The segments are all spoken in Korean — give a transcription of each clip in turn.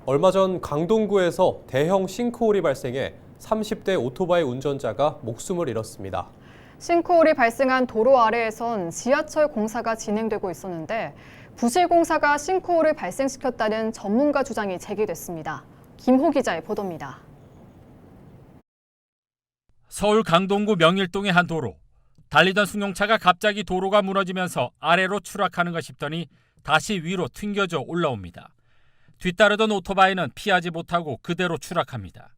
얼마 전 강동구에서 대형 싱크홀이 발생해 30대 오토바이 운전자가 목숨을 잃었습니다. 싱크홀이 발생한 도로 아래에선 지하철 공사가 진행되고 있었는데 부실 공사가 싱크홀을 발생시켰다는 전문가 주장이 제기됐습니다. 김호 기자의 보도입니다. 서울 강동구 명일동의 한 도로. 달리던 승용차가 갑자기 도로가 무너지면서 아래로 추락하는가 싶더니 다시 위로 튕겨져 올라옵니다. 뒤따르던 오토바이는 피하지 못하고 그대로 추락합니다.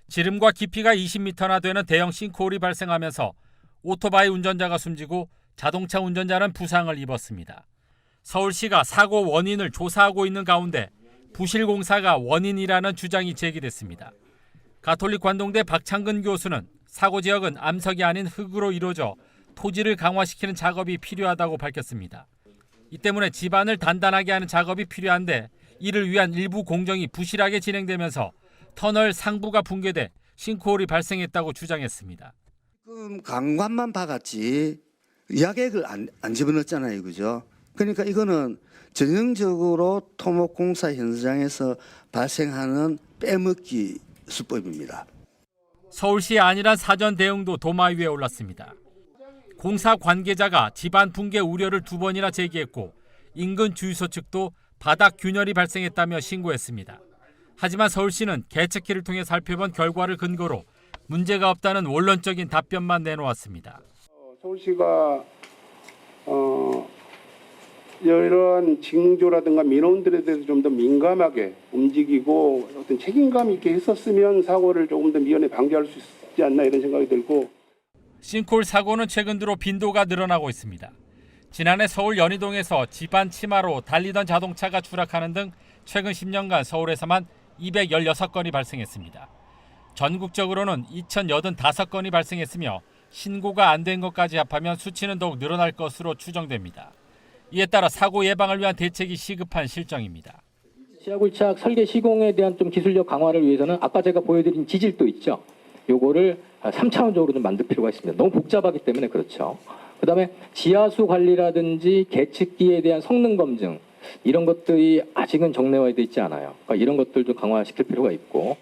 지름과 깊이가 20m나 되는 대형 싱크홀이 발생하면서 오토바이 운전자가 숨지고 자동차 운전자는 부상을 입었습니다. 서울시가 사고 원인을 조사하고 있는 가운데 부실 공사가 원인이라는 주장이 제기됐습니다. 가톨릭 관동대 박창근 교수는 사고 지역은 암석이 아닌 흙으로 이루어져 토지를 강화시키는 작업이 필요하다고 밝혔습니다. 이 때문에 집안을 단단하게 하는 작업이 필요한데 이를 위한 일부 공정이 부실하게 진행되면서 터널 상부가 붕괴돼 싱크홀이 발생했다고 주장했습니다. 지금 강관만 봐갔지 야객을 안 집어넣었잖아요, 그죠? 그러니까 이거는 전형적으로 토목공사 현장에서 발생하는 빼먹기 수법입니다. 서울시의 안일한 사전 대응도 도마 위에 올랐습니다. 공사 관계자가 집안 붕괴 우려를 2번이나 제기했고 인근 주유소 측도 바닥 균열이 발생했다며 신고했습니다. 하지만 서울시는 계측기를 통해 살펴본 결과를 근거로 문제가 없다는 원론적인 답변만 내놓았습니다. 서울시가 이러한 징조라든가 민원들에 대해서 좀 더 민감하게 움직이고 어떤 책임감 있게 했었으면 사고를 조금 더 미연에 방지할 수 있지 않나 이런 생각이 들고. 싱크홀 사고는 최근 들어 빈도가 늘어나고 있습니다. 지난해 서울 연희동에서 집안 치마로 달리던 자동차가 추락하는 등 최근 10년간 서울에서만 216건이 발생했습니다. 전국적으로는 2,085건이 발생했으며 신고가 안 된 것까지 합하면 수치는 더욱 늘어날 것으로 추정됩니다. 이에 따라 사고 예방을 위한 대책이 시급한 실정입니다. 지하굴착 설계 시공에 대한 좀 기술력 강화를 위해서는 아까 제가 보여드린 지질도 있죠. 요거를 3차원적으로 좀 만들 필요가 있습니다. 너무 복잡하기 때문에 그렇죠. 그다음에 지하수 관리라든지 계측기에 대한 성능 검증 이런 것들이 아직은 정례화되어 있지 않아요. 그러니까 이런 것들도 강화시킬 필요가 있고.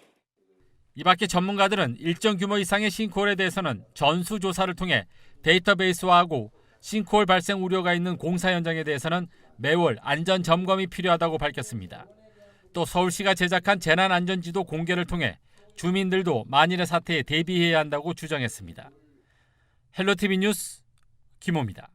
이 밖에 전문가들은 일정 규모 이상의 싱크홀에 대해서는 전수조사를 통해 데이터베이스화하고 싱크홀 발생 우려가 있는 공사 현장에 대해서는 매월 안전 점검이 필요하다고 밝혔습니다. 또 서울시가 제작한 재난안전지도 공개를 통해 주민들도 만일의 사태에 대비해야 한다고 주장했습니다. 헬로티비 뉴스 김호입니다.